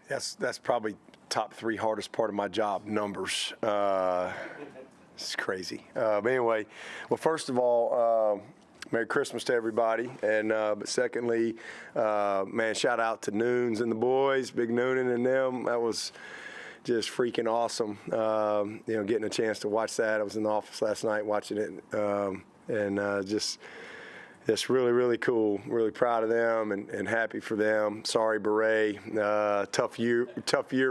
That's probably top 3 hardest part of my job, numbers. It's crazy. But anyway, well, first of all, Merry Christmas to everybody. And but secondly, man, shout out to Noons and the boys, Big Noonan and them. That was just freaking awesome. Getting a chance to watch that. I was in the office last night watching it, and just really, really cool. Really proud of them and happy for them. Sorry, Beret. Tough year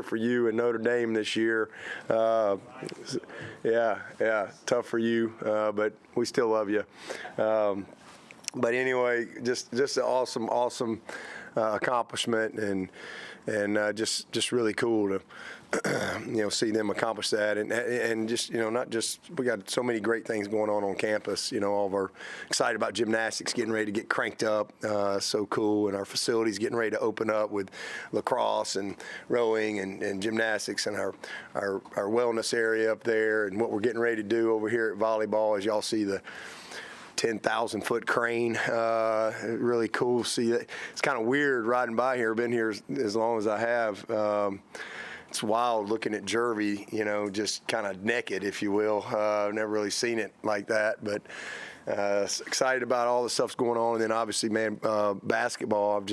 for you in Notre Dame this year. Yeah, tough for you, but we still love you. But anyway, just an awesome accomplishment, and just really cool to see them accomplish that, and just not just, we got so many great things going on campus. All of our excited about gymnastics getting ready to get cranked up, so cool, and our facilities getting ready to open up with lacrosse and rowing and gymnastics, and our wellness area up there, and what we're getting ready to do over here at volleyball, as y'all see the 10,000-foot crane. Really cool to see that. It's kind of weird riding by here. Been here as long as I have. It's wild looking at Jervy, just kind of naked, if you will. I've never really seen it like that, but excited about all the stuff's going on. And then obviously, man, basketball.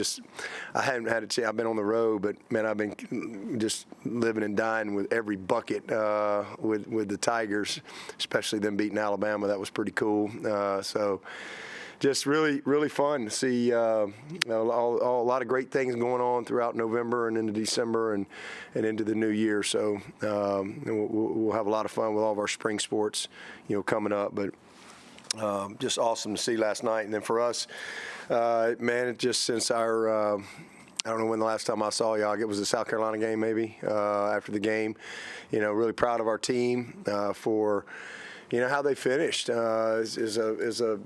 I haven't had a chance. I've been on the road, but man, I've been just living and dying with every bucket with the Tigers, especially them beating Alabama. That was pretty cool. So just really, really fun to see a lot of great things going on throughout November and into December and into the new year. So we'll have a lot of fun with all of our spring sports, coming up. But just awesome to see last night. And then for us, man, just since our I don't know when the last time I saw y'all. It was the South Carolina game, maybe, after the game. Really proud of our team for how they finished. Is a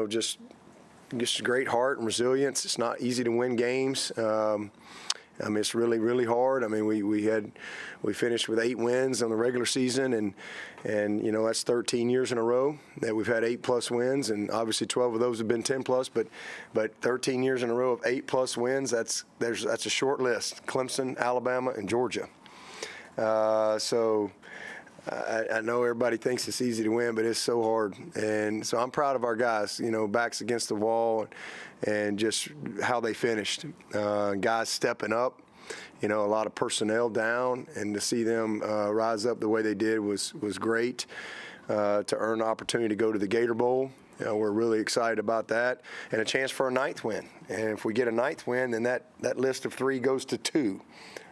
just a great heart and resilience. It's not easy to win games. It's really, really hard. We finished with 8 wins on the regular season, and that's 13 years in a row that we've had 8+ wins, and obviously 12 of those have been 10+. But 13 years in a row of 8+ wins. That's a short list: Clemson, Alabama, and Georgia. So I know everybody thinks it's easy to win, but it's so hard. And so I'm proud of our guys, backs against the wall, and just how they finished. Guys stepping up, a lot of personnel down, and to see them rise up the way they did was great. To earn the opportunity to go to the Gator Bowl, we're really excited about that, and a chance for a 9th win. And if we get a 9th win, then that list of 3 goes to 2,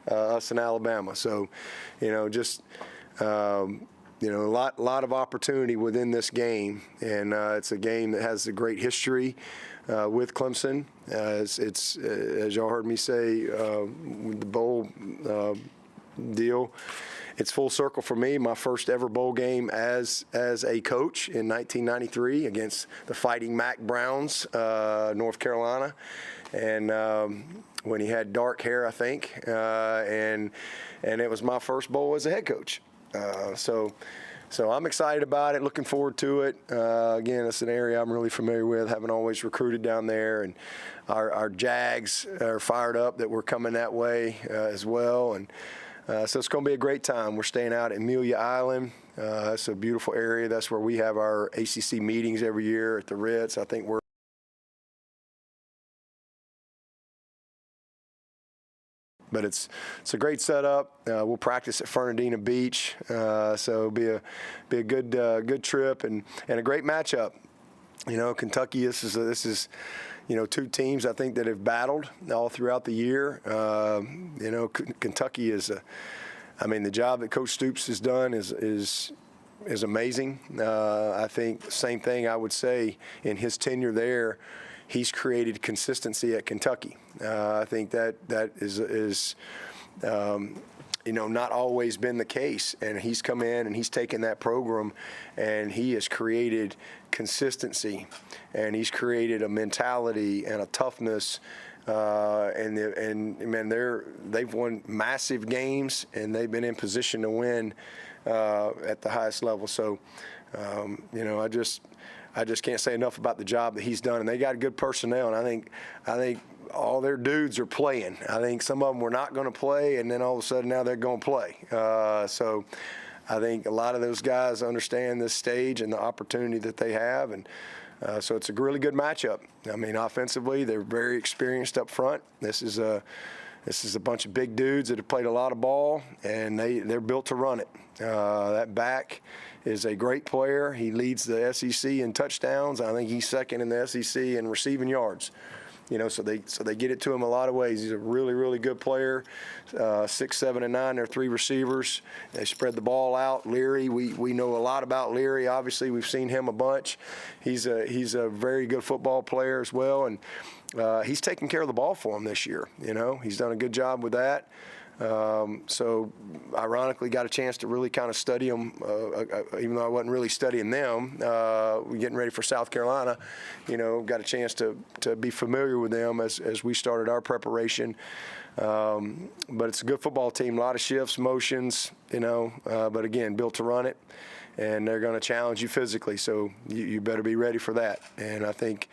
us and Alabama. So, a lot of opportunity within this game, and it's a game that has a great history with Clemson. It's as y'all heard me say, with the bowl deal, it's full circle for me. My first ever bowl game as a coach in 1993 against the Fighting Mac Browns, North Carolina, and when he had dark hair, I think, and it was my first bowl as a head coach. So I'm excited about it, looking forward to it. Again, it's an area I'm really familiar with, having always recruited down there, and our Jags are fired up that we're coming that way as well. And so it's going to be a great time. We're staying out at Amelia Island. It's a beautiful area. That's where we have our ACC meetings every year at the Ritz. I think but it's a great setup. We'll practice at Fernandina Beach, so it'll be a good trip and a great matchup. Kentucky. This is 2 teams I think that have battled all throughout the year. Kentucky is the job that Coach Stoops has done is amazing. I think the same thing I would say in his tenure there. He's created consistency at Kentucky. I think that is not always been the case. And he's come in and he's taken that program and he has created consistency, and he's created a mentality and a toughness. They've won massive games, and they've been in position to win at the highest level. So, I just can't say enough about the job that he's done. And they got good personnel, and I think all their dudes are playing. I think some of them were not going to play, and then all of a sudden now they're going to play. So I think a lot of those guys understand this stage and the opportunity that they have, and so it's a really good matchup. I mean, offensively, they're very experienced up front. This is a bunch of big dudes that have played a lot of ball, and they're built to run it. That back is a great player. He leads the SEC in touchdowns. I think he's second in the SEC in receiving yards. So they get it to him a lot of ways. He's a really, really good player. 6, 7, and 9. They're 3 receivers. They spread the ball out. Leary, we know a lot about Leary. Obviously, we've seen him a bunch. He's a very good football player as well, and he's taking care of the ball for him this year. He's done a good job with that. So ironically got a chance to really kind of study them, even though I wasn't really studying them. We're getting ready for South Carolina, got a chance to be familiar with them as we started our preparation. But it's a good football team, a lot of shifts, motions, but again, built to run it. And they're going to challenge you physically, so you better be ready for that. And I think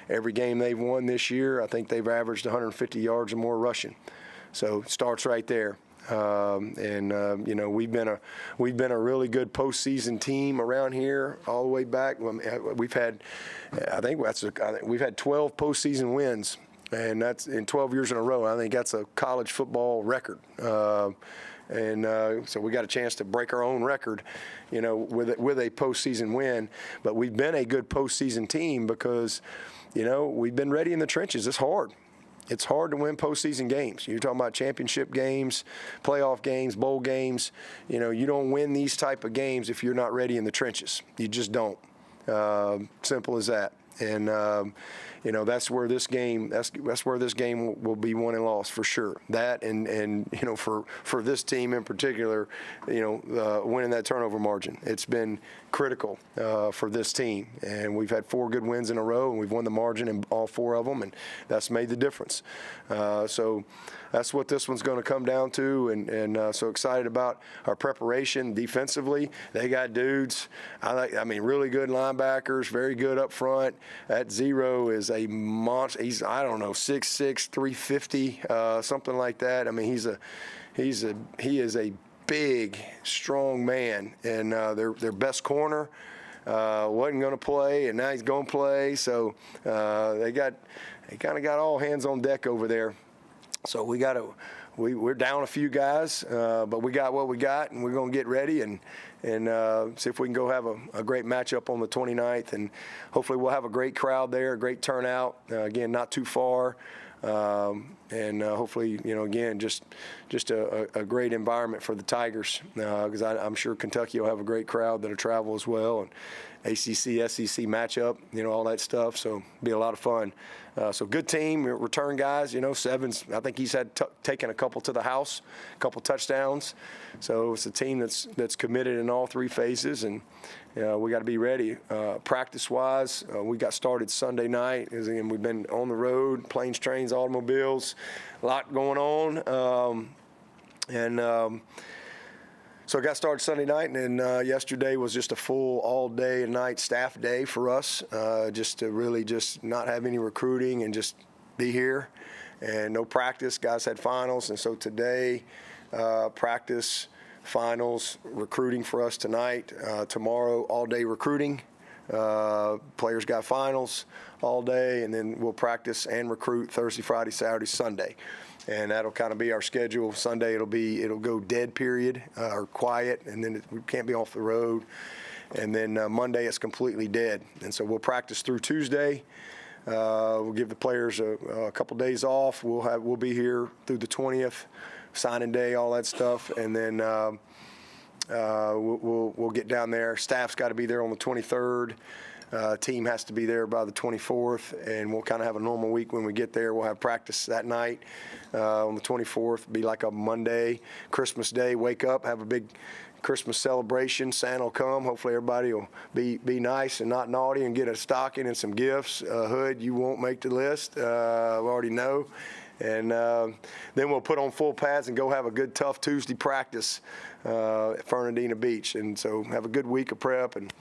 every game they've won this year, I think they've averaged 150 yards or more rushing. So it starts right there. We've been a really good postseason team around here all the way back. We've had 12 postseason wins, and that's in 12 years in a row. I think that's a college football record. So we got a chance to break our own record, with a postseason win. But we've been a good postseason team because, we've been ready in the trenches. It's hard. It's hard to win postseason games. You're talking about championship games, playoff games, bowl games. You don't win these type of games if you're not ready in the trenches. You just don't. Simple as that. And that's where this game will be won and lost for sure. That and for this team in particular, winning that turnover margin. It's been critical for this team, and we've had 4 good wins in a row, and we've won the margin in all 4 of them, and that's made the difference. So that's what this one's going to come down to, and so excited about our preparation defensively. They got dudes. Really good linebackers, very good up front. That Zero is a monster. He's 6'6", 350, something like that. He is a big, strong man, and their best corner wasn't going to play, and now he's going to play. So they kind of got all hands on deck over there. So we're down a few guys, but we got what we got, and we're going to get ready and see if we can go have a great matchup on the 29th, and hopefully we'll have a great crowd there, a great turnout. Again, not too far. And hopefully, again, just a great environment for the Tigers, because I'm sure Kentucky will have a great crowd that'll travel as well, and ACC, SEC matchup, all that stuff. So it'll be a lot of fun. So good team, return guys. Sevens, I think he's had taken a couple to the house, a couple touchdowns. So it's a team that's committed in all 3 phases, and we got to be ready. Practice-wise, we got started Sunday night. Again, we've been on the road, planes, trains, automobiles, a lot going on. So I got started Sunday night, and then yesterday was just a full all-day and night staff day for us, just to really just not have any recruiting and just be here. And no practice. Guys had finals, and so today, practice, finals, recruiting for us tonight. Tomorrow, all-day recruiting. Players got finals all day, and then we'll practice and recruit Thursday, Friday, Saturday, Sunday. And that'll kind of be our schedule. Sunday it'll go dead period, or quiet, and then we can't be off the road. And then Monday it's completely dead. And so we'll practice through Tuesday. We'll give the players a couple days off. We'll be here through the 20th, signing day, all that stuff, and then we'll get down there. Staff's got to be there on the 23rd. Team has to be there by the 24th, and we'll kind of have a normal week when we get there. We'll have practice that night on the 24th. Be like a Monday, Christmas Day. Wake up, have a big Christmas celebration. Santa will come. Hopefully everybody will be nice and not naughty and get a stocking and some gifts. Hood, you won't make the list. We already know. And then we'll put on full pads and go have a good, tough Tuesday practice at Fernandina Beach. And so have a good week of prep and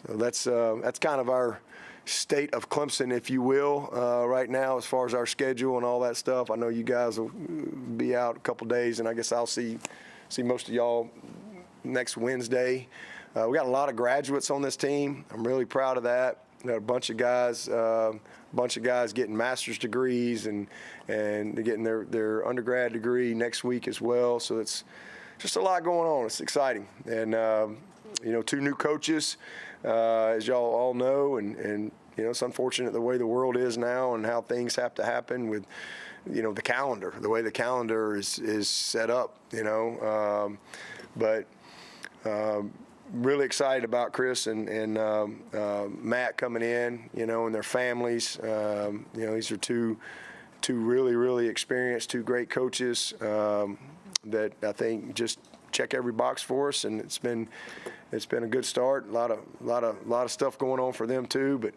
So that's kind of our state of Clemson, if you will, right now as far as our schedule and all that stuff. I know you guys will be out a couple days, and I guess I'll see most of y'all next Wednesday. We got a lot of graduates on this team. I'm really proud of that. We got a bunch of guys getting master's degrees and they're getting their undergrad degree next week as well. So it's just a lot going on. It's exciting. And, 2 new coaches, as y'all all know, and it's unfortunate the way the world is now and how things have to happen with, the calendar, the way the calendar is set up, but really excited about Chris and Matt coming in, and their families. These are two really, really experienced, 2 great coaches that I think just check every box for us, and it's been a good start. A lot of stuff going on for them too. But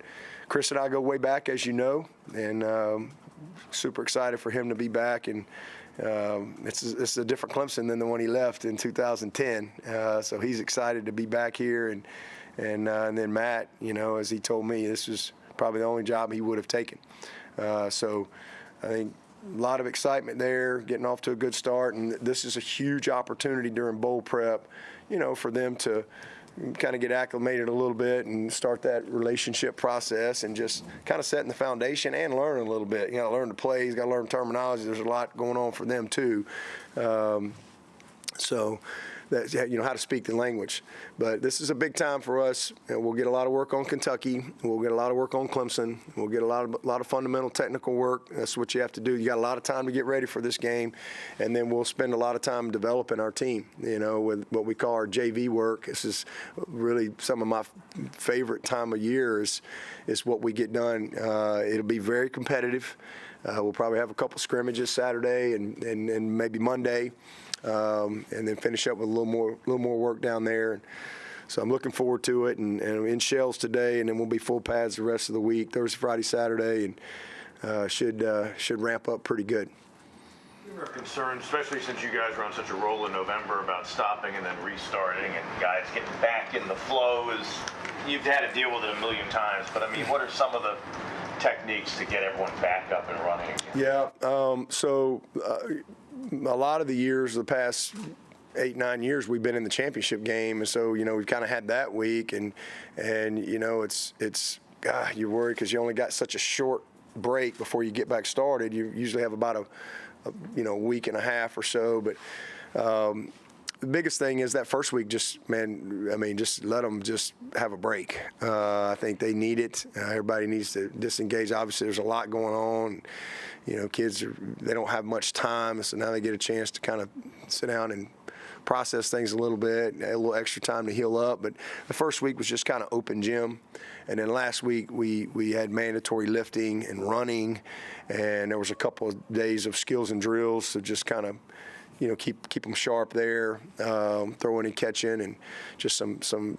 Chris and I go way back, as you know, and super excited for him to be back. And it's a different Clemson than the one he left in 2010. So he's excited to be back here. And then Matt, as he told me, this was probably the only job he would have taken. So I think a lot of excitement there, getting off to a good start. And this is a huge opportunity during bowl prep, for them to kind of get acclimated a little bit and start that relationship process and just kind of setting the foundation and learning a little bit. You got to learn the plays, got to learn terminology. There's a lot going on for them too. So that, how to speak the language. But this is a big time for us. We'll get a lot of work on Kentucky. We'll get a lot of work on Clemson. We'll get a lot of fundamental technical work. That's what you have to do. You got a lot of time to get ready for this game, and then we'll spend a lot of time developing our team. With what we call our JV work. This is really some of my favorite time of year is what we get done. It'll be very competitive. We'll probably have a couple scrimmages Saturday and maybe Monday. And then finish up with a little more work down there. And so I'm looking forward to it. And in shells today, and then we'll be full pads the rest of the week, Thursday, Friday, Saturday, and should ramp up pretty good. You were concerned, especially since you guys were on such a roll in November, about stopping and then restarting and guys getting back in the flow. You've had to deal with it a million times, but what are some of the techniques to get everyone back up and running again? Yeah. A lot of the years, the past 8-9 years, we've been in the championship game, and so we've kind of had that week, and it's you're worried because you only got such a short break before you get back started. You usually have about a week and a half or so, but the biggest thing is that first week, just let them just have a break. I think they need it. Everybody needs to disengage. Obviously, there's a lot going on. Kids they don't have much time, so now they get a chance to kind of sit down and process things a little bit, a little extra time to heal up. But the first week was just kind of open gym, and then last week we had mandatory lifting and running, and there was a couple of days of skills and drills, so just kind of keep them sharp there, throwing and catching, and just some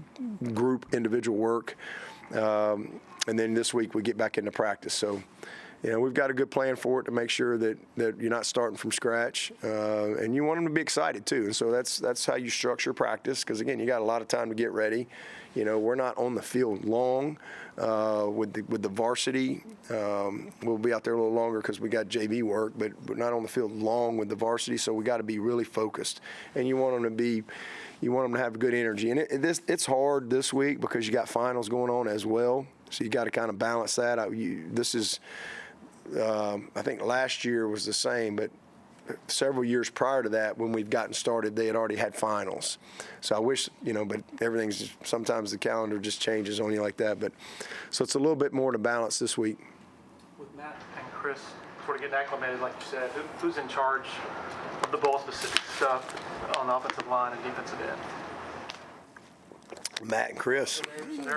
group individual work. And then this week we get back into practice. So, we've got a good plan for it to make sure that you're not starting from scratch, and you want them to be excited too. And so that's how you structure practice, because again, you got a lot of time to get ready. We're not on the field long with the varsity. We'll be out there a little longer because we got JV work, but we're not on the field long with the varsity. So we got to be really focused, and you want them to have good energy. And it's hard this week because you got finals going on as well. So you got to kind of balance that out. I think last year was the same, but several years prior to that, when we've gotten started, they had already had finals. So I wish, but everything's just, sometimes the calendar just changes on you like that. But so it's a little bit more to balance this week. With Matt and Chris sort of getting acclimated, like you said, who's in charge of the ball-specific stuff on the offensive line and defensive end? Matt and Chris.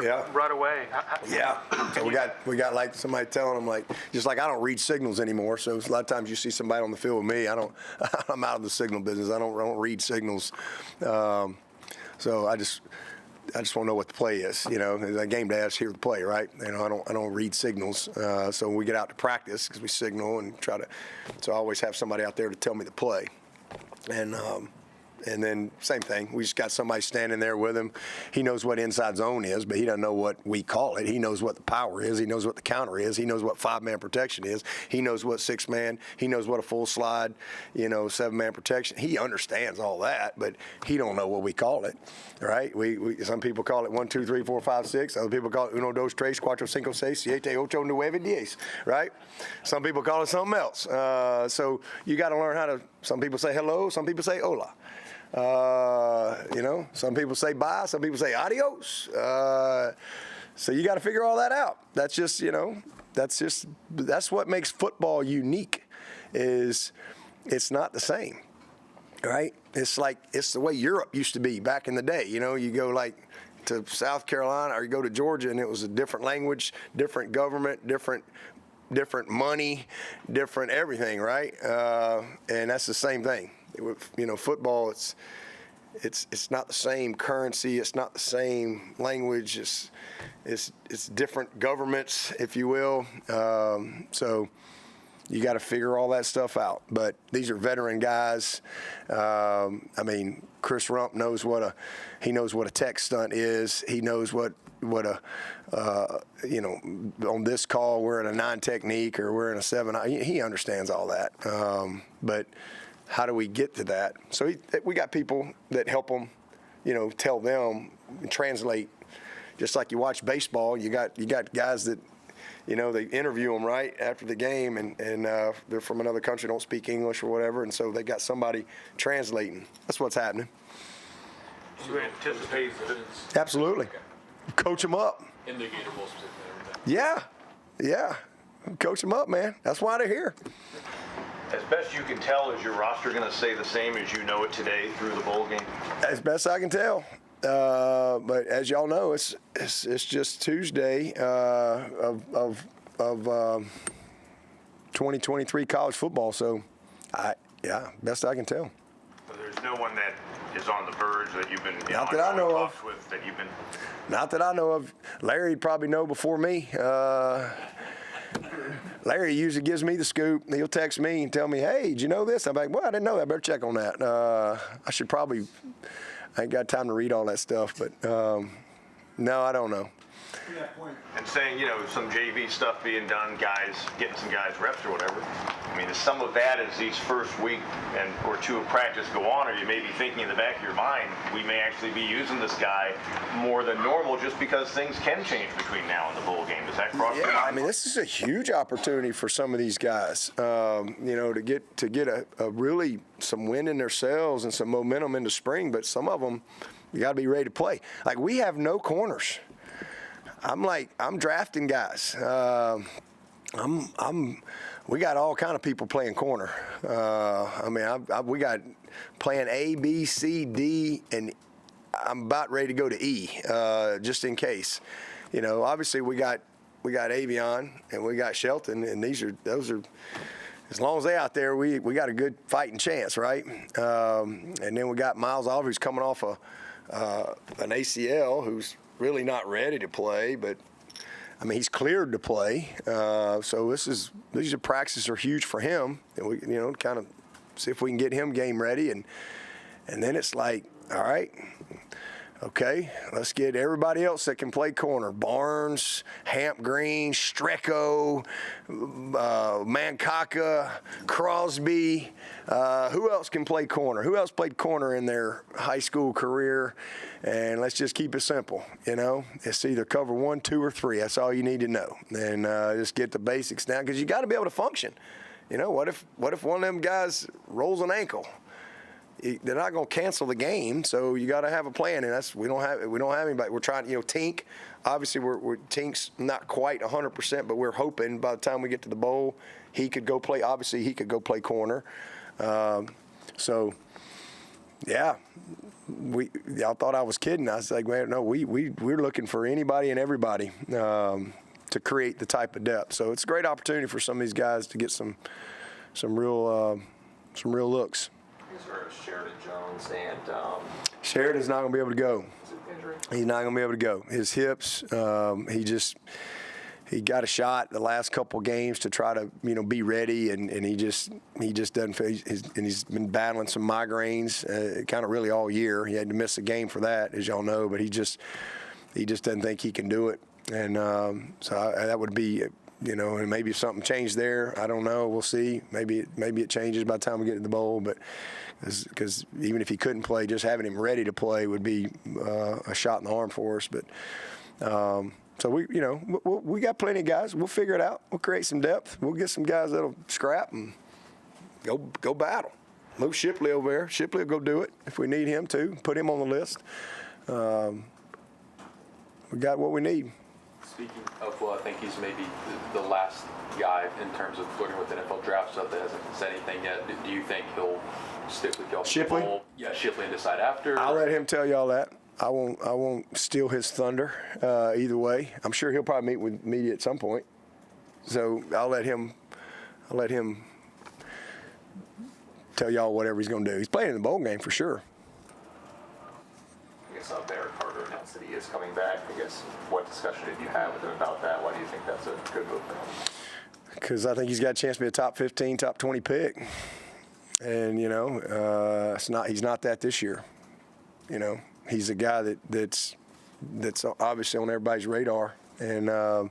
Yeah. Right away. Yeah. So we got like somebody telling them I don't read signals anymore. So a lot of times you see somebody on the field with me. I'm out of the signal business. I don't read signals. So I just want to know what the play is. The game day, I just hear the play, right? I don't read signals. So when we get out to practice, because we signal and so I always have somebody out there to tell me the play. And And then same thing. We just got somebody standing there with him. He knows what inside zone is, but he doesn't know what we call it. He knows what the power is. He knows what the counter is. He knows what 5-man protection is. He knows what 6-man. He knows what a full slide, 7-man protection. He understands all that, but he don't know what we call it, right? We some people call it 1, 2, 3, 4, 5, 6. Other people call it 1, 2, 3, 4, 5, 6, 7, 8, 9, 10, right? Some people call it something else. So you got to learn how to. Some people say hello. Some people say hola. Some people say bye, some people say adios. So you got to figure all that out. That's just, that's what makes football unique is it's not the same, right? It's the way Europe used to be back in the day. You go like to South Carolina or you go to Georgia and it was a different language, different government, different money, different everything, right? And that's the same thing. Football, it's not the same currency. It's not the same language. It's different governments, if you will. So you got to figure all that stuff out. But these are veteran guys. Chris Rump knows what a tech stunt is. He knows what on this call we're in a 9 technique or we're in a 7. He understands all that. But how do we get to that? So we got people that help them, tell them, translate. Just like you watch baseball, you got guys that, they interview them right after the game, and they're from another country, don't speak English or whatever, and so they got somebody translating. That's what's happening. Do you anticipate that? Absolutely. Coach them up. In the Gator Bowl specifically. Yeah. Coach them up, man. That's why they're here. As best you can tell, is your roster going to stay the same as you know it today through the bowl game? As best I can tell. But as y'all know, it's just Tuesday of 2023 college football. So, best I can tell. So there's no one that is on the verge that you've been Not that I know of. with that you've been. Not that I know of. Larry'd probably know before me. Larry usually gives me the scoop. He'll text me and tell me, hey, did you know this? I'm like, well, I didn't know that. I better check on that. I ain't got time to read all that stuff, but no, I don't know. And saying, some JV stuff being done, getting some guys reps or whatever. Is some of that as these first week or 2 of practice go on, or you may be thinking in the back of your mind, we may actually be using this guy more than normal just because things can change between now and the bowl game. Does that cross your mind? This is a huge opportunity for some of these guys, to get a really some wind in their sails and some momentum into spring. But some of them, you got to be ready to play. Like we have no corners. I'm drafting guys. We got all kind of people playing corner. We got playing A, B, C, D, and I'm about ready to go to E, just in case. Obviously we got Avion and we got Shelton, and those are. As long as they're out there, we got a good fighting chance, right? And then we got Miles Oliver, who's coming off an ACL, who's really not ready to play, but he's cleared to play. So these practices are huge for him, and we kind of see if we can get him game ready, and then it's like, all right, okay, let's get everybody else that can play corner. Barnes, Hamp Green, Strecco, Mankaka, Crosby. Who else can play corner? Who else played corner in their high school career? And let's just keep it simple, It's either cover 1, 2, or 3. That's all you need to know. And just get the basics down, because you got to be able to function. What if one of them guys rolls an ankle? They're not going to cancel the game, so you got to have a plan, and we don't have anybody. We're trying, Tink. Obviously, Tink's not quite 100%, but we're hoping by the time we get to the bowl, he could go play. Obviously, he could go play corner. So, yeah, y'all thought I was kidding. I was like, man, no, we're looking for anybody and everybody to create the type of depth. So it's a great opportunity for some of these guys to get some real looks. Sheridan Jones and Sheridan's not going to be able to go. is it injury? He's not going to be able to go. His hips, got a shot the last couple games to try to be ready, and he just doesn't feel. And he's been battling some migraines, kind of really all year. He had to miss a game for that, as y'all know, but he just doesn't think he can do it, and that would be. And maybe if something changed there, I don't know. We'll see. Maybe it changes by the time we get to the bowl. But because even if he couldn't play, just having him ready to play would be a shot in the arm for us. But so we got plenty of guys. We'll figure it out. We'll create some depth. We'll get some guys that'll scrap and go battle. Move Shipley over there. Shipley will go do it if we need him to. Put him on the list. We got what we need. Speaking of, I think he's maybe the last guy in terms of flirting with NFL draft stuff that hasn't said anything yet. Do you think he'll stick with y'all? Shipley? Yeah, Shipley, and decide after. I'll let him tell y'all that. I won't steal his thunder either way. I'm sure he'll probably meet with media at some point. So I'll let him tell y'all whatever he's going to do. He's playing in the bowl game for sure. I guess Barrett Carter announced that he is coming back. I guess what discussion did you have with him about that? Why do you think that's a good move for him? Because I think he's got a chance to be a top 15, top 20 pick. And, he's not that this year. He's a guy that's obviously on everybody's radar. And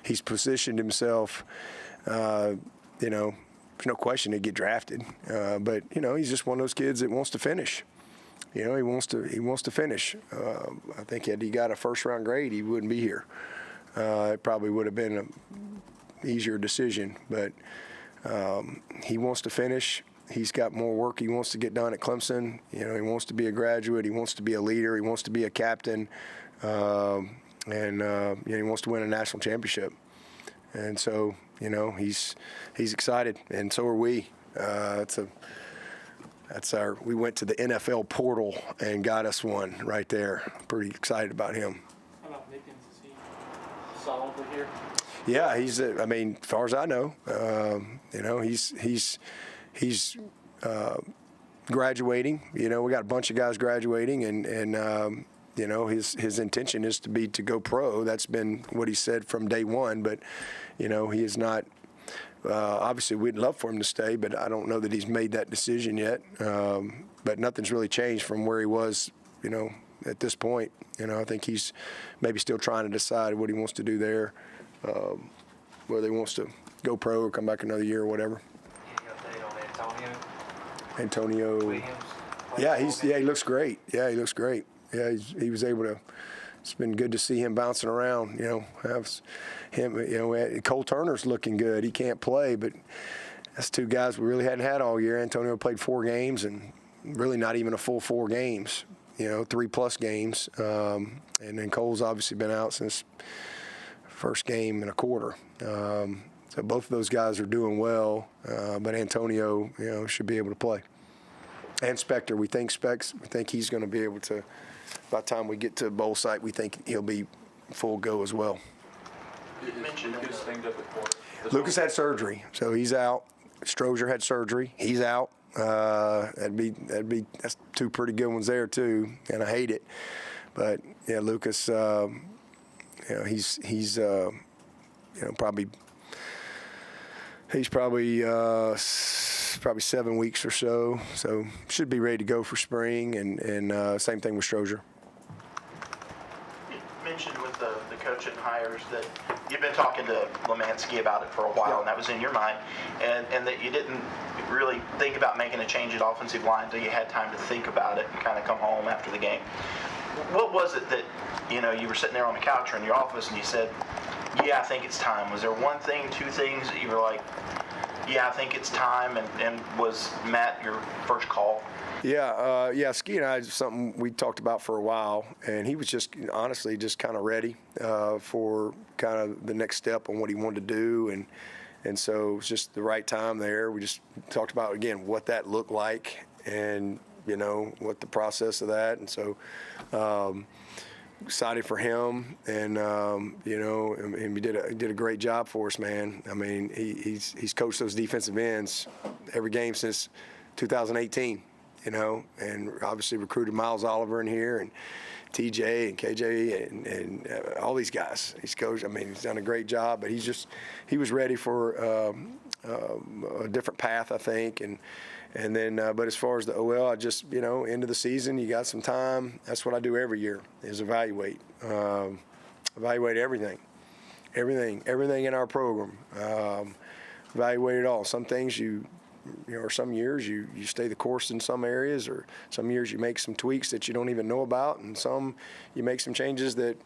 he's positioned himself, there's no question he'd get drafted. But he's just one of those kids that wants to finish. He wants to finish. I think had he got a first-round grade, he wouldn't be here. It probably would have been an easier decision. But he wants to finish. He's got more work he wants to get done at Clemson. He wants to be a graduate. He wants to be a leader. He wants to be a captain. And he wants to win a national championship. And so, he's excited, and so are we. We went to the NFL portal and got us one right there. Pretty excited about him. How about Nickens? Is he solidly here? Yeah, he's. As far as I know, he's graduating. We got a bunch of guys graduating, and his intention is to go pro. That's been what he said from day one. But he is not. Obviously, we'd love for him to stay, but I don't know that he's made that decision yet. But nothing's really changed from where he was, at this point. I think he's maybe still trying to decide what he wants to do there, whether he wants to go pro or come back another year or whatever. Any update on Antonio Williams? Yeah, he looks great. Yeah, he looks great. Yeah, he was able to. It's been good to see him bouncing around. Have him. Cole Turner's looking good. He can't play, but that's two guys we really hadn't had all year. Antonio played 4 games, and really not even a full 4 games. 3+ games, and then Cole's obviously been out since first game and a quarter. So both of those guys are doing well, but Antonio, should be able to play. And Spector, we think he's going to be able to. By the time we get to bowl site, we think he'll be full go as well. You mentioned Lucas banged up at corner. Lucas had surgery, so he's out. Strozier had surgery, he's out. That's 2 pretty good ones there too, and I hate it. But yeah, Lucas, he's probably 7 weeks or so should be ready to go for spring, and same thing with Strozier. You mentioned with the coaching hires that you've been talking to Lemansky about it for a while, and that was in your mind, and that you didn't really think about making a change at offensive line until you had time to think about it and kind of come home after the game. What was it that, you were sitting there on the couch or in your office and you said, yeah, I think it's time? Was there one thing, 2 things that you were like, yeah, I think it's time, and was Matt your first call? Yeah, Ski and I, something we talked about for a while, and he was just honestly just kind of ready for kind of the next step on what he wanted to do, and so it was just the right time there. We just talked about, again, what that looked like and, what the process of that, and so excited for him, and and he did a great job for us, man. He's coached those defensive ends every game since 2018. you know, and obviously recruited Miles Oliver in here and TJ and KJ and all these guys. He's coached. I mean, he's done a great job, but he was ready for a different path, I think. And then, but as far as the OL, I just, you know, end of the season, you got some time. That's what I do every year is evaluate everything in our program. Evaluate it all. Some things you know, or some years you stay the course in some areas, or some years you make some tweaks that you don't even know about, and some you make some changes that,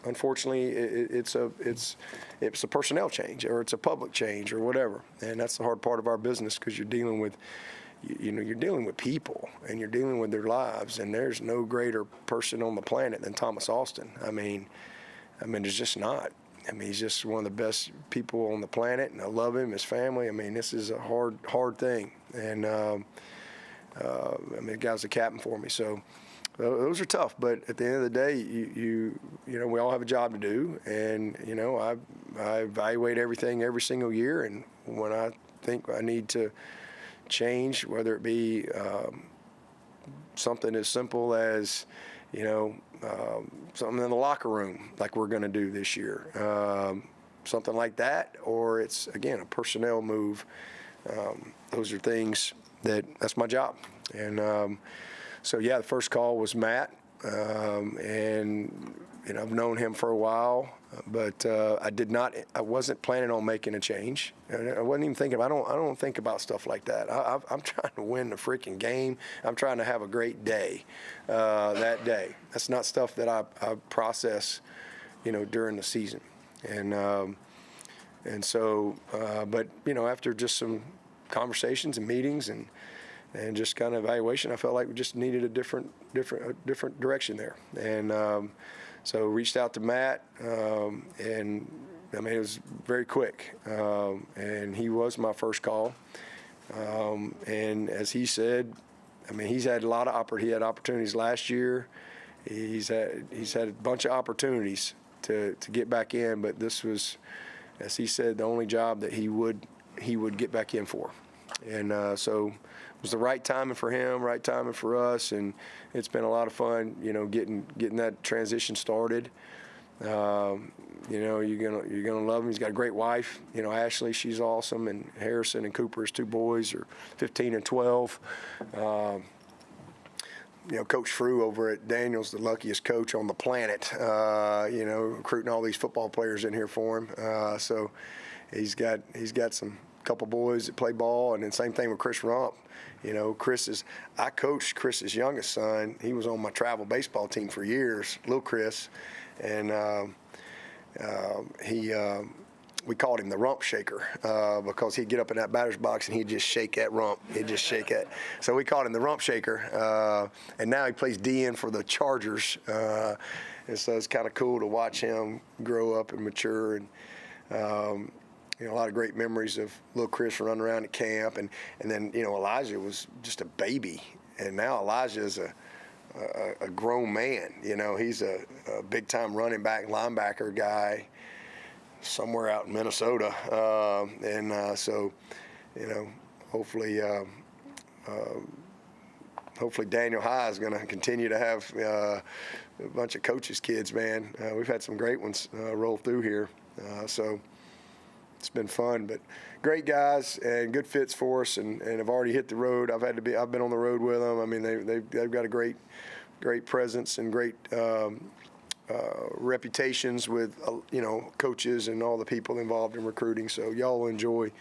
unfortunately, it's a personnel change, or it's a public change, or whatever. And that's the hard part of our business, because you're dealing with, you know, you're dealing with people, and you're dealing with their lives, and there's no greater person on the planet than Thomas Austin. I mean, there's just not. I mean, he's just one of the best people on the planet, and I love him, his family. I mean, this is a hard thing. And, I mean, the guy's a captain for me. So those are tough. But at the end of the day, you know, we all have a job to do. And, you know, I evaluate everything every single year. And when I think I need to change, whether it be something as simple as, you know, something in the locker room like we're going to do this year, something like that, or it's, again, a personnel move. Those are things that's my job. And so, yeah, the first call was Matt, and, you know, I've known him for a while, but I wasn't planning on making a change. I wasn't even thinking, I don't think about stuff like that. I'm trying to win the freaking game. I'm trying to have a great day that day. That's not stuff that I process, you know, during the season. And so, but, you know, after just some conversations and meetings and just kind of evaluation, I felt like we just needed a different direction there. And so reached out to Matt, and I mean, it was very quick, and he was my first call. And as he said, I mean, he's had a lot of he had opportunities last year. He's had a bunch of opportunities to get back in, but this was, as he said, the only job that he would get back in for. And so it was the right timing for him, right timing for us, and it's been a lot of fun, you know, getting that transition started. You know, you're gonna love him. He's got a great wife, you know, Ashley. She's awesome, and Harrison and Cooper, his two boys, are 15 and 12. You know, Coach Frew over at Daniels, the luckiest coach on the planet. You know, recruiting all these football players in here for him. So he's got some couple boys that play ball, and then same thing with Chris Rump. You know, I coached Chris's youngest son. He was on my travel baseball team for years, little Chris, and we called him the rump shaker because he'd get up in that batter's box and he'd just shake that rump. He'd just shake it. So we called him the rump shaker, and now he plays DN for the Chargers, and so it's kind of cool to watch him grow up and mature. And you know, a lot of great memories of little Chris running around at camp, and then, you know, Elijah was just a baby, and now Elijah is a grown man. You know, he's a big time running back, linebacker guy somewhere out in Minnesota, and so, you know, hopefully Daniel High is going to continue to have a bunch of coaches' kids. Man, we've had some great ones roll through here, so. It's been fun, but great guys and good fits for us, and have already hit the road. I've been on the road with them. I mean, they've got a great presence and great reputations with you know, coaches and all the people involved in recruiting. So y'all will enjoy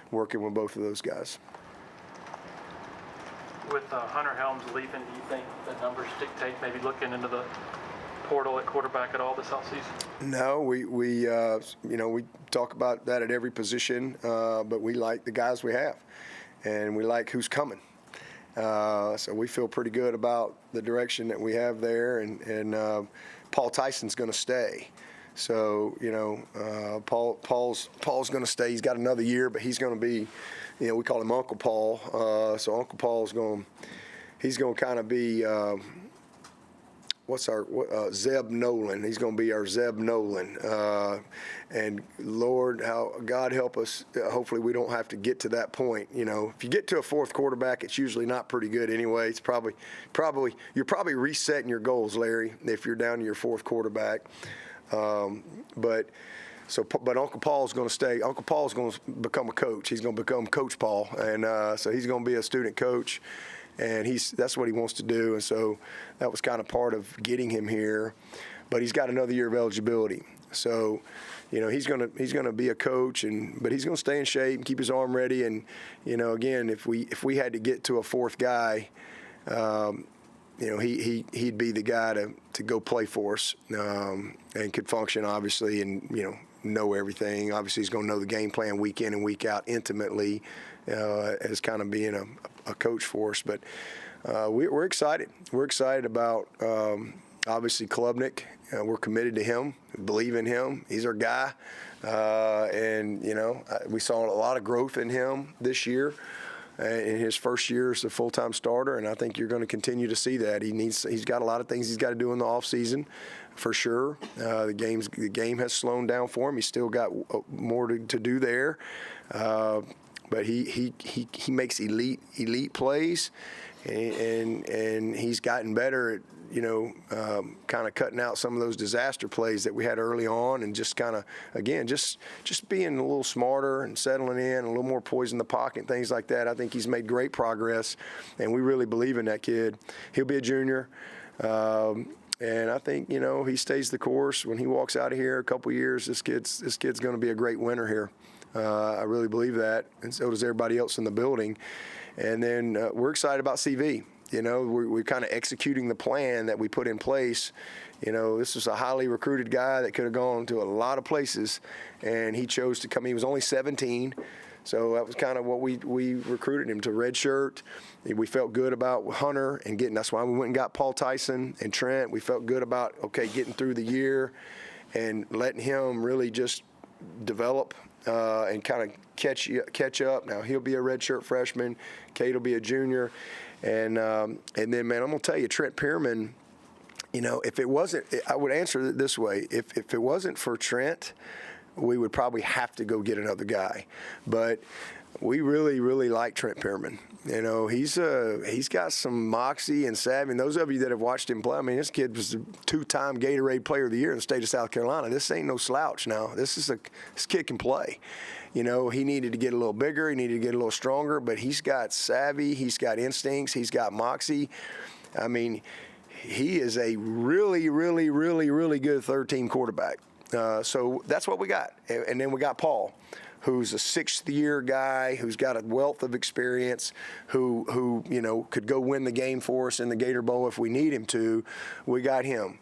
working with both of those guys. With Hunter Helms leaving, do you think the numbers dictate maybe looking into the portal at quarterback at all this offseason? No, we you know, we talk about that at every position, but we like the guys we have, and we like who's coming. So we feel pretty good about the direction that we have there, and Paul Tyson's going to stay. So, you know, Paul's going to stay. He's got another year, but he's going to be, you know, we call him Uncle Paul. So Uncle Paul's he's going to kind of be Zeb Nolan. He's going to be our Zeb Nolan. And Lord, how God help us. Hopefully we don't have to get to that point. You know, if you get to a fourth quarterback, it's usually not pretty good anyway. It's probably you're probably resetting your goals, Larry, if you're down to your fourth quarterback. But Uncle Paul's going to stay. Uncle Paul's going to become a coach. He's going to become Coach Paul, and so he's going to be a student coach. And that's what he wants to do, and so that was kind of part of getting him here. But he's got another year of eligibility, so you know he's gonna be a coach, but he's gonna stay in shape and keep his arm ready. And you know, again, if we had to get to a fourth guy, you know, he'd be the guy to go play for us, and could function obviously, and you know everything. Obviously, he's gonna know the game plan week in and week out intimately, as kind of being a coach for us. But we're excited. We're excited about obviously Klubnik. We're committed to him, believe in him. He's our guy, and you know we saw a lot of growth in him this year. In his first year as a full-time starter, and I think you're going to continue to see that. He's got a lot of things he's got to do in the offseason, for sure. The game has slowed down for him. He's still got more to do there, but he makes elite plays, and he's gotten better at kind of cutting out some of those disaster plays that we had early on, and just kind of, again, just being a little smarter and settling in, a little more poise in the pocket and things like that. I think he's made great progress, and we really believe in that kid. He'll be a junior, and I think, you know, he stays the course. When he walks out of here a couple years, this kid's going to be a great winner here. I really believe that, and so does everybody else in the building. And then we're excited about CV. You know, we're kind of executing the plan that we put in place. You know, this was a highly recruited guy that could have gone to a lot of places, and he chose to come. He was only 17, so that was kind of what we recruited him to redshirt. We felt good about Hunter and getting. That's why we went and got Paul Tyson and Trent. We felt good about getting through the year and letting him really just develop and kind of catch up. Now he'll be a redshirt freshman. Kate will be a junior. And then, man, I'm going to tell you, Trent Pierman, you know, if it wasn't, I would answer it this way. If it wasn't for Trent, we would probably have to go get another guy. But we really, really like Trent Pierman. You know, he's got some moxie and savvy. And those of you that have watched him play, I mean, this kid was a 2-time Gatorade Player of the Year in the state of South Carolina. This ain't no slouch now. This kid can play. You know, he needed to get a little bigger. He needed to get a little stronger. But he's got savvy. He's got instincts. He's got moxie. I mean, he is a really, really, really, really good third-team quarterback. So that's what we got. And then we got Paul, who's a sixth-year guy, who's got a wealth of experience, who could go win the game for us in the Gator Bowl if we need him to. We got him.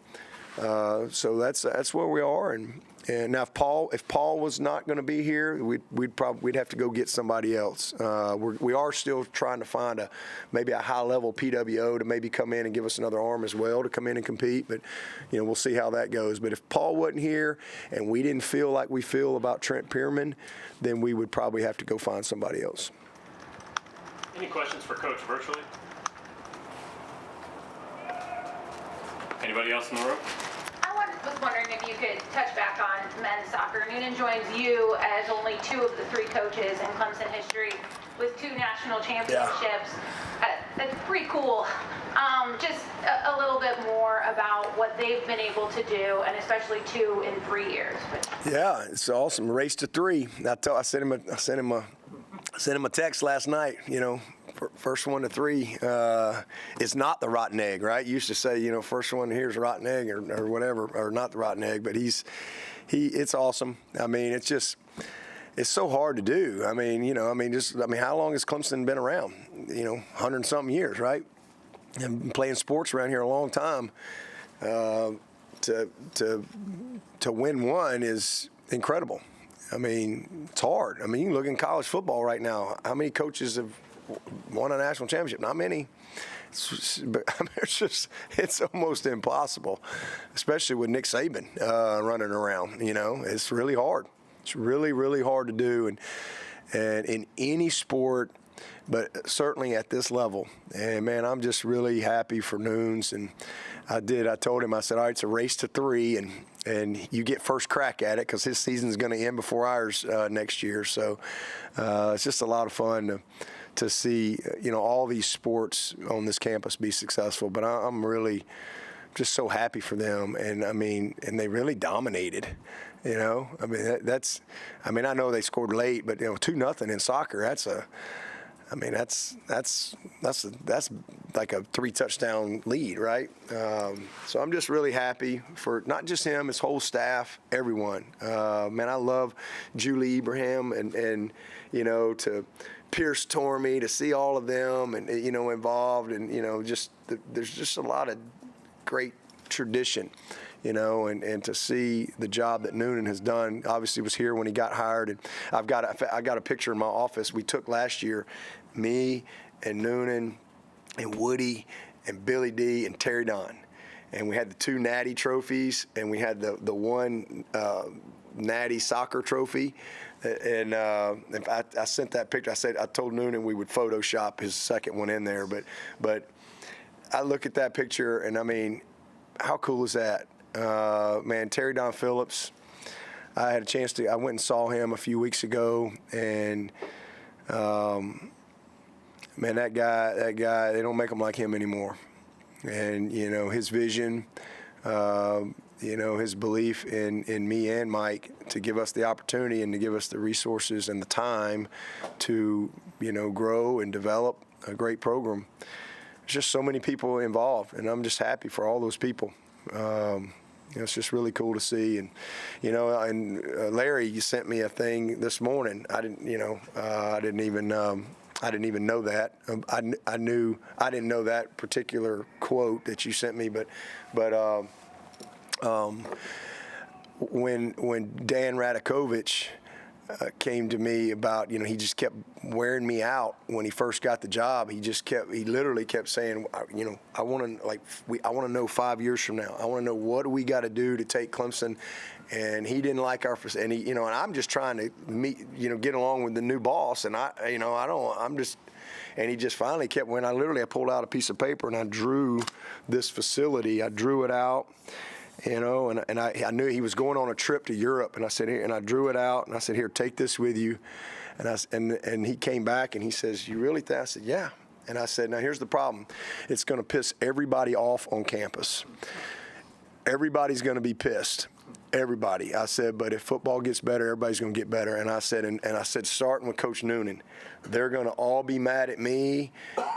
So that's where we are. And now, if Paul was not going to be here, we'd have to go get somebody else. We are still trying to find maybe a high-level PWO to maybe come in and give us another arm as well to come in and compete. But we'll see how that goes. But if Paul wasn't here and we didn't feel like we feel about Trent Pierman, then we would probably have to go find somebody else. Any questions for Coach virtually? Anybody else in the room? I was wondering if you could touch back on men's soccer. Noonan joins you as only 2 of the 3 coaches in Clemson history with 2 national championships. That's pretty cool. Just a little bit more about what they've been able to do, and especially 2 in 3 years. Yeah, it's awesome. Race to 3. I sent him a text last night. First one to 3 is not the rotten egg, right? You used to say, first one here's a rotten egg or whatever, or not the rotten egg, but it's awesome. I mean, it's so hard to do. How long has Clemson been around? 100-something years, right? I've been playing sports around here a long time. To win one is incredible. I mean, it's hard. I mean, you can look in college football right now. How many coaches have won a national championship? Not many. It's almost impossible, especially with Nick Saban running around. It's really hard. It's really, really hard to do. And in any sport, but certainly at this level. And man, I'm just really happy for Noons. And I told him, I said, all right, it's a race to 3, and you get first crack at it because his season's going to end before ours next year. So it's just a lot of fun to see, all these sports on this campus be successful. But I'm really just so happy for them. And and they really dominated. I know they scored late, but 2-0 in soccer, that's like a 3-touchdown lead, right? So I'm just really happy for not just him, his whole staff, everyone. Man, I love Julie Ibrahim and to Pierce Tormey, to see all of them and involved, and there's just a lot of great tradition. And to see the job that Noonan has done. Obviously was here when he got hired, and I got a picture in my office we took last year, me and Noonan and Woody and Billy D and Terry Don, and we had the 2 Natty trophies, and we had the one Natty soccer trophy, and I sent that picture. I told Noonan we would Photoshop his second one in there, but I look at that picture, and how cool is that? Man, Terry Don Phillips, I had a chance I went and saw him a few weeks ago, and man, that guy, they don't make them like him anymore. And, his vision, his belief in me and Mike to give us the opportunity and to give us the resources and the time to, grow and develop a great program. There's just so many people involved, and I'm just happy for all those people. It's just really cool to see. And, Larry, you sent me a thing this morning. I didn't even know that. I didn't know that particular quote that you sent me, but when Dan Radakovich came to me about, he just kept wearing me out when he first got the job. He literally kept saying, I want to know 5 years from now. I want to know what do we got to do to take Clemson. And he didn't like and he, and I'm just trying to get along with the new boss. And and he just finally kept, I pulled out a piece of paper and I drew this facility. I drew it out. And I knew he was going on a trip to Europe, and I said, here, and I drew it out, and I said, here, take this with you. And he came back and he says, you really think? I said, yeah. And I said, now here's the problem. It's going to piss everybody off on campus. Everybody's going to be pissed. Everybody. I said, but if football gets better, everybody's going to get better. And I said, starting with Coach Noonan, they're going to all be mad at me.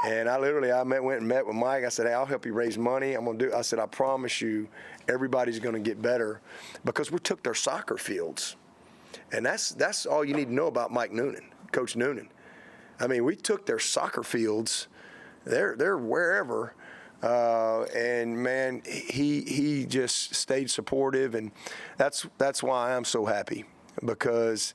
And I went and met with Mike. I said, hey, I'll help you raise money. I said, I promise you, everybody's going to get better, because we took their soccer fields. And that's all you need to know about Mike Noonan, Coach Noonan. We took their soccer fields. They're wherever. And man, he just stayed supportive, and that's why I'm so happy, because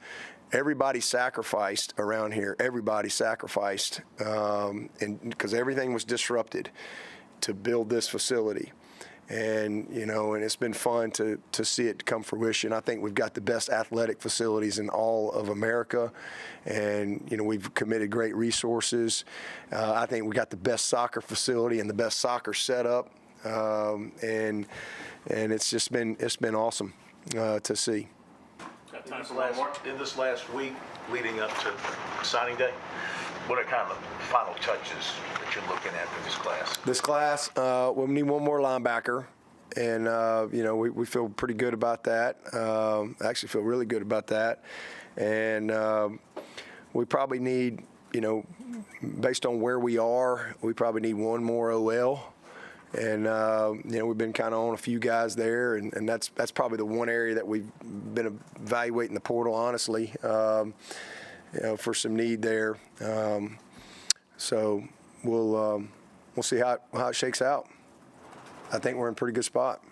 everybody sacrificed around here. Everybody sacrificed, and because everything was disrupted to build this facility. And, and it's been fun to see it come fruition. I think we've got the best athletic facilities in all of America. And, we've committed great resources. I think we got the best soccer facility and the best soccer setup. And it's been awesome to see. Got time for one more? In this last week leading up to signing day, what are kind of the final touches that you're looking at for this class? This class, we need one more linebacker, and we feel pretty good about that. I actually feel really good about that, and we probably need, based on where we are, we probably need one more OL. And we've been kind of on a few guys there, and that's probably the one area that we've been evaluating the portal, honestly. For some need there. So we'll see how it shakes out. I think we're in a pretty good spot.